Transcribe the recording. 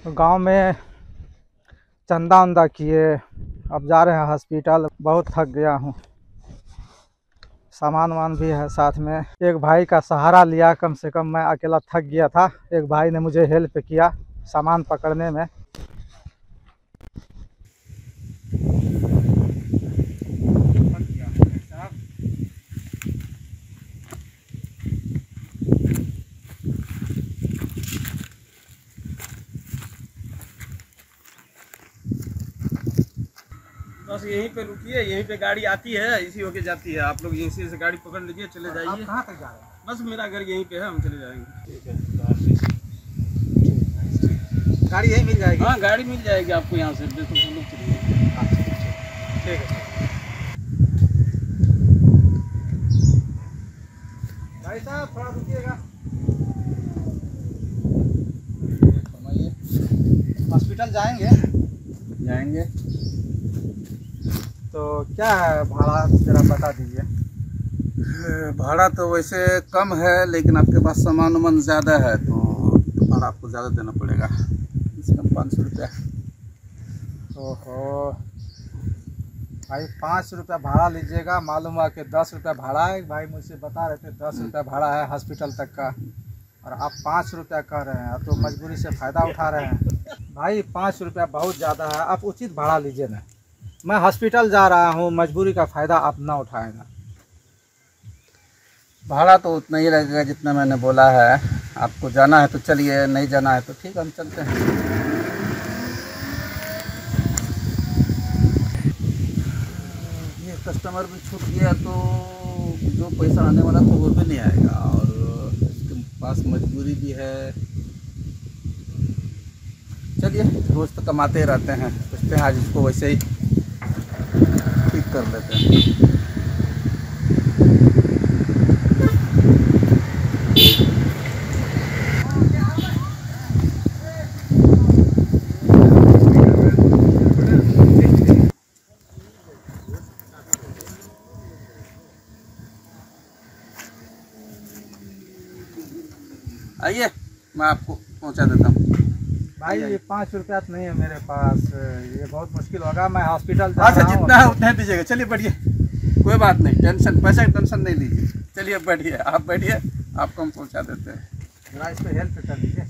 गांव में चंदा उंदा किए, अब जा रहे हैं हॉस्पिटल। बहुत थक गया हूँ, सामान वामान भी है साथ में। एक भाई का सहारा लिया, कम से कम मैं अकेला थक गया था। एक भाई ने मुझे हेल्प किया सामान पकड़ने में। बस यहीं पे रुकिए, यहीं पे गाड़ी आती है, इसी होके जाती है। आप लोग यहीं से गाड़ी पकड़ लीजिए, चले जाइए। आप कहाँ तक जा रहे हैं? बस मेरा घर यहीं पे है, हम चले जाएंगे। ठीक है, गाड़ी यहीं मिल जाएगी? हाँ, गाड़ी मिल जाएगी आपको यहाँ से। देखो हम लोग चलिए। ठीक है भाई साहब, थोड़ा रुकिएगा। हॉस्पिटल जाएंगे तो क्या है भाड़ा, जरा बता दीजिए। भाड़ा तो वैसे कम है, लेकिन आपके पास सामान वामान ज़्यादा है तो भाड़ा आपको ज़्यादा देना पड़ेगा। कम से कम 500 रुपया। ओहो भाई, 5 रुपया भाड़ा लीजिएगा। मालूम हुआ कि 10 रुपया भाड़ा है। भाई मुझसे बता रहे थे 10 रुपया भाड़ा है हॉस्पिटल तक का, और आप 5 रुपया कह रहे हैं। तो मजबूरी से फ़ायदा उठा रहे हैं। भाई 5 रुपया बहुत ज़्यादा है, आप उचित भाड़ा लीजिए ना। मैं हॉस्पिटल जा रहा हूँ, मजबूरी का फ़ायदा आप ना उठाएं ना। भाड़ा तो उतना ही लगेगा जितना मैंने बोला है। आपको जाना है तो चलिए, नहीं जाना है तो ठीक है, हम चलते हैं। ये कस्टमर भी छूट गया तो जो पैसा आने वाला था वो भी नहीं आएगा, और इसके पास मजबूरी भी है। चलिए, रोज़ तो कमाते ही रहते हैं, सोचते हैं आज इसको वैसे ही ठीक कर लेते हैं। आइए, मैं आपको पहुंचा देता हूँ। भाई ये 5 रुपया तो नहीं है मेरे पास, ये बहुत मुश्किल होगा। मैं हॉस्पिटल जा अच्छा, रहा हूँ। जितना है उतना ही दीजिएगा। चलिए बैठिए, कोई बात नहीं, टेंशन, पैसा की टेंशन नहीं लीजिए। चलिए बैठिए, आप बैठिए, आपको हम पहुंचा देते हैं। जरा इस पर हेल्प कर दीजिए।